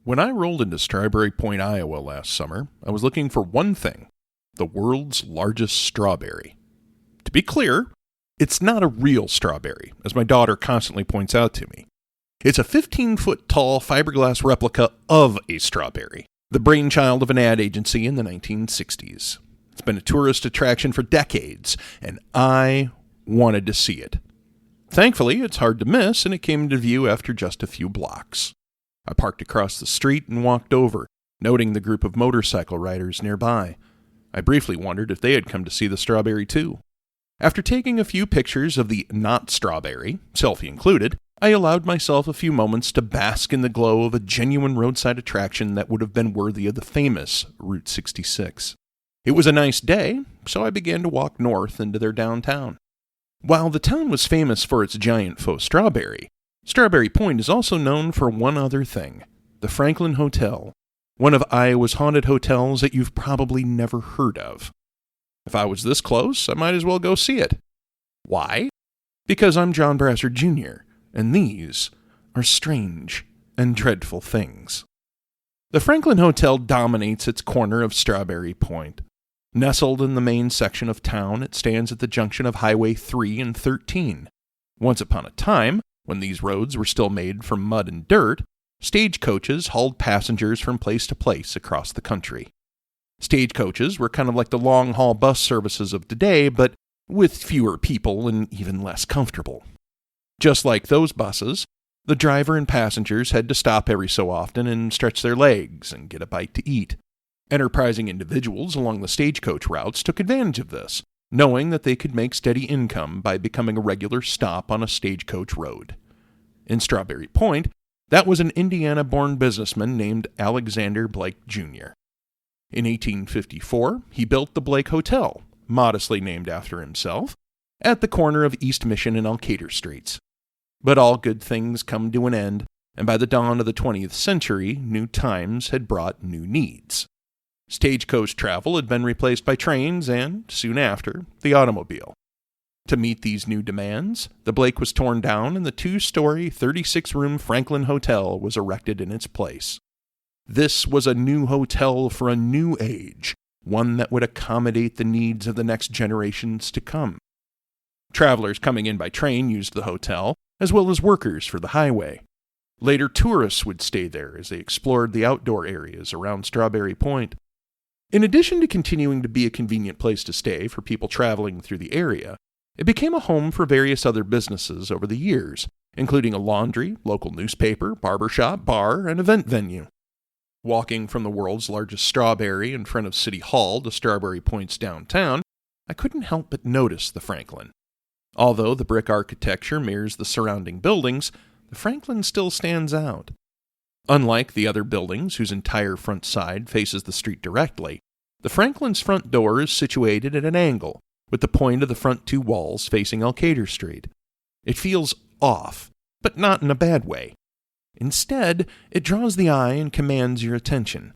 When I rolled into Strawberry Point, Iowa last summer, I was looking for one thing: the world's largest strawberry. To be clear, it's not a real strawberry, as my daughter constantly points out to me. It's a 15-foot tall fiberglass replica of a strawberry, the brainchild of an ad agency in the 1960s. It's been a tourist attraction for decades, and I wanted to see it. Thankfully, it's hard to miss, and it came into view after just a few blocks. I parked across the street and walked over, noting the group of motorcycle riders nearby. I briefly wondered if they had come to see the strawberry too. After taking a few pictures of the not strawberry, selfie included, I allowed myself a few moments to bask in the glow of a genuine roadside attraction that would have been worthy of the famous Route 66. It was a nice day, so I began to walk north into their downtown. While the town was famous for its giant faux strawberry, Strawberry Point is also known for one other thing: the Franklin Hotel, one of Iowa's haunted hotels that you've probably never heard of. If I was this close, I might as well go see it. Why? Because I'm John Brassard Jr., and these are strange and dreadful things. The Franklin Hotel dominates its corner of Strawberry Point. Nestled in the main section of town, it stands at the junction of Highway 3 and 13. Once upon a time, when these roads were still made from mud and dirt, stagecoaches hauled passengers from place to place across the country. Stagecoaches were kind of like the long-haul bus services of today, but with fewer people and even less comfortable. Just like those buses, the driver and passengers had to stop every so often and stretch their legs and get a bite to eat. Enterprising individuals along the stagecoach routes took advantage of this, knowing that they could make steady income by becoming a regular stop on a stagecoach road. In Strawberry Point, that was an Indiana-born businessman named Alexander Blake Jr. In 1854, he built the Blake Hotel, modestly named after himself, at the corner of East Mission and Alcater Streets. But all good things come to an end, and by the dawn of the 20th century, new times had brought new needs. Stagecoach travel had been replaced by trains and, soon after, the automobile. To meet these new demands, the Blake was torn down and the 2-story, 36-room Franklin Hotel was erected in its place. This was a new hotel for a new age, one that would accommodate the needs of the next generations to come. Travelers coming in by train used the hotel, as well as workers for the highway. Later, tourists would stay there as they explored the outdoor areas around Strawberry Point. In addition to continuing to be a convenient place to stay for people traveling through the area, it became a home for various other businesses over the years, including a laundry, local newspaper, barbershop, bar, and event venue. Walking from the world's largest strawberry in front of City Hall to Strawberry Point's downtown, I couldn't help but notice the Franklin. Although the brick architecture mirrors the surrounding buildings, the Franklin still stands out. Unlike the other buildings, whose entire front side faces the street directly, the Franklin's front door is situated at an angle, with the point of the front two walls facing Alcater Street. It feels off, but not in a bad way. Instead, it draws the eye and commands your attention.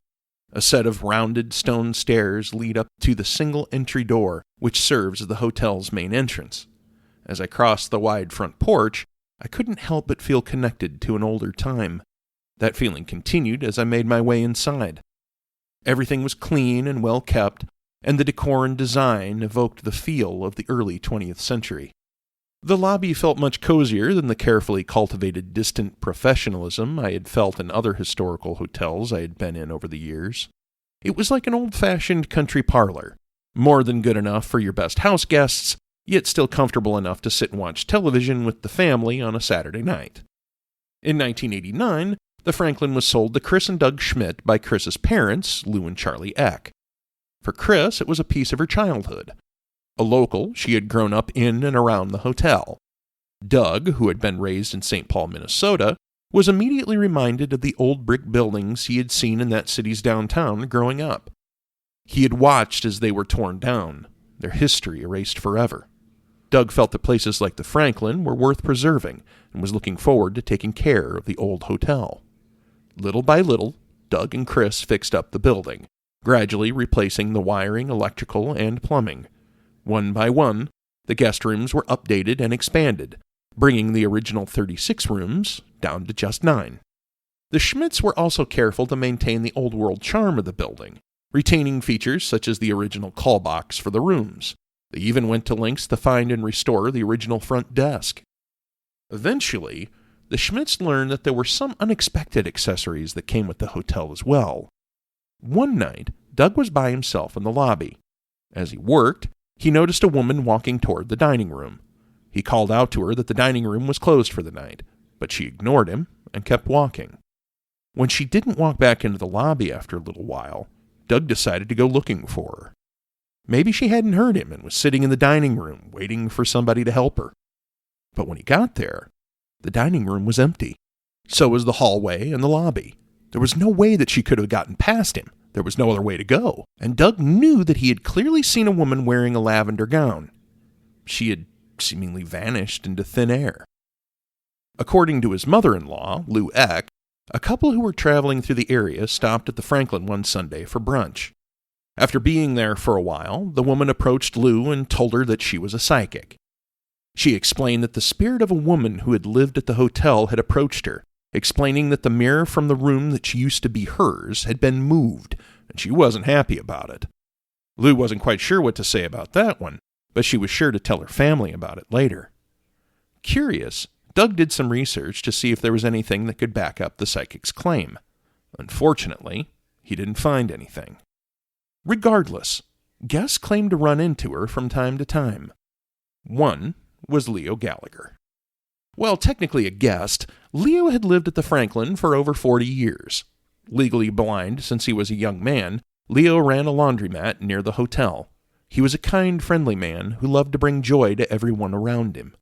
A set of rounded stone stairs lead up to the single entry door, which serves as the hotel's main entrance. As I crossed the wide front porch, I couldn't help but feel connected to an older time. That feeling continued as I made my way inside. Everything was clean and well kept, and the decor and design evoked the feel of the early 20th century. The lobby felt much cozier than the carefully cultivated distant professionalism I had felt in other historical hotels I had been in over the years. It was like an old-fashioned country parlor, more than good enough for your best house guests, yet still comfortable enough to sit and watch television with the family on a Saturday night. In 1989, the Franklin was sold to Chris and Doug Schmidt by Chris's parents, Lou and Charlie Eck. For Chris, it was a piece of her childhood. A local, she had grown up in and around the hotel. Doug, who had been raised in St. Paul, Minnesota, was immediately reminded of the old brick buildings he had seen in that city's downtown growing up. He had watched as they were torn down, their history erased forever. Doug felt that places like the Franklin were worth preserving and was looking forward to taking care of the old hotel. Little by little, Doug and Chris fixed up the building, gradually replacing the wiring, electrical, and plumbing. One by one, the guest rooms were updated and expanded, bringing the original 36 rooms down to just 9. The Schmidts were also careful to maintain the old-world charm of the building, retaining features such as the original call box for the rooms. They even went to lengths to find and restore the original front desk. Eventually, the Schmidts learned that there were some unexpected accessories that came with the hotel as well. One night, Doug was by himself in the lobby. As he worked, he noticed a woman walking toward the dining room. He called out to her that the dining room was closed for the night, but she ignored him and kept walking. When she didn't walk back into the lobby after a little while, Doug decided to go looking for her. Maybe she hadn't heard him and was sitting in the dining room waiting for somebody to help her. But when he got there, the dining room was empty. So was the hallway and the lobby. There was no way that she could have gotten past him. There was no other way to go. And Doug knew that he had clearly seen a woman wearing a lavender gown. She had seemingly vanished into thin air. According to his mother-in-law, Lou Eck, a couple who were traveling through the area stopped at the Franklin one Sunday for brunch. After being there for a while, the woman approached Lou and told her that she was a psychic. She explained that the spirit of a woman who had lived at the hotel had approached her, explaining that the mirror from the room that used to be hers had been moved, and she wasn't happy about it. Lou wasn't quite sure what to say about that one, but she was sure to tell her family about it later. Curious, Doug did some research to see if there was anything that could back up the psychic's claim. Unfortunately, he didn't find anything. Regardless, guests claimed to run into her from time to time. One was Leo Gallagher. Well, technically a guest, Leo had lived at the Franklin for over 40 years. Legally blind since he was a young man, Leo ran a laundromat near the hotel. He was a kind, friendly man who loved to bring joy to everyone around him.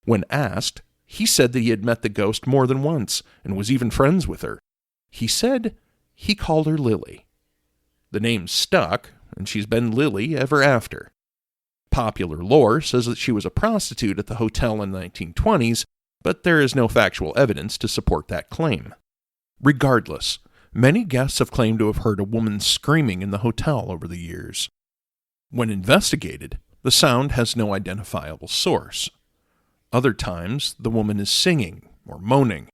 When asked, he said that he had met the ghost more than once and was even friends with her. He said he called her Lily. The name stuck, and she's been Lily ever after. Popular lore says that she was a prostitute at the hotel in the 1920s, but there is no factual evidence to support that claim. Regardless, many guests have claimed to have heard a woman screaming in the hotel over the years. When investigated, the sound has no identifiable source. Other times, the woman is singing or moaning.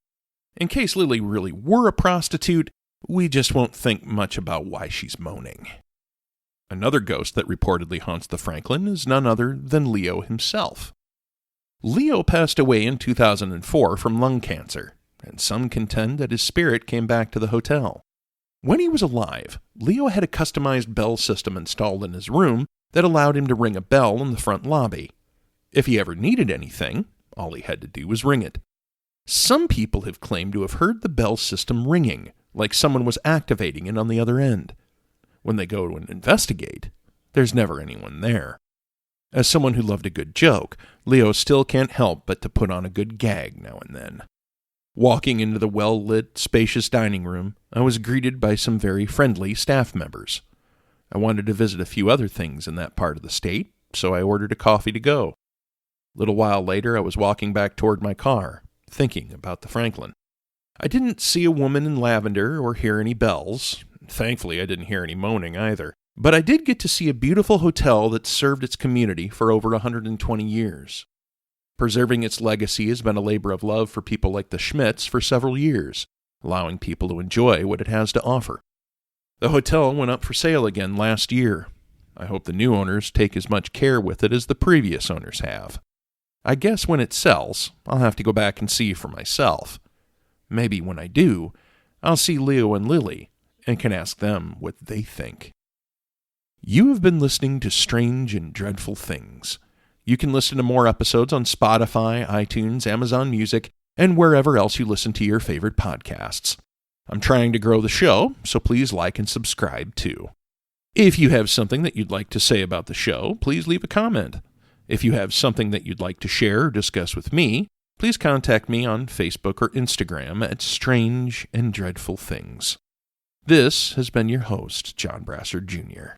In case Lily really were a prostitute, we just won't think much about why she's moaning. Another ghost that reportedly haunts the Franklin is none other than Leo himself. Leo passed away in 2004 from lung cancer, and some contend that his spirit came back to the hotel. When he was alive, Leo had a customized bell system installed in his room that allowed him to ring a bell in the front lobby. If he ever needed anything, all he had to do was ring it. Some people have claimed to have heard the bell system ringing, like someone was activating it on the other end. When they go to investigate, there's never anyone there. As someone who loved a good joke, Leo still can't help but to put on a good gag now and then. Walking into the well-lit, spacious dining room, I was greeted by some very friendly staff members. I wanted to visit a few other things in that part of the state, so I ordered a coffee to go. A little while later, I was walking back toward my car, thinking about the Franklin. I didn't see a woman in lavender or hear any bells. Thankfully, I didn't hear any moaning either. But I did get to see a beautiful hotel that served its community for over 120 years. Preserving its legacy has been a labor of love for people like the Schmidts for several years, allowing people to enjoy what it has to offer. The hotel went up for sale again last year. I hope the new owners take as much care with it as the previous owners have. I guess when it sells, I'll have to go back and see for myself. Maybe when I do, I'll see Leo and Lily and can ask them what they think. You have been listening to Strange and Dreadful Things. You can listen to more episodes on Spotify, iTunes, Amazon Music, and wherever else you listen to your favorite podcasts. I'm trying to grow the show, so please like and subscribe too. If you have something that you'd like to say about the show, please leave a comment. If you have something that you'd like to share or discuss with me, please contact me on Facebook or Instagram at Strange and Dreadful Things. This has been your host, John Brassard Jr.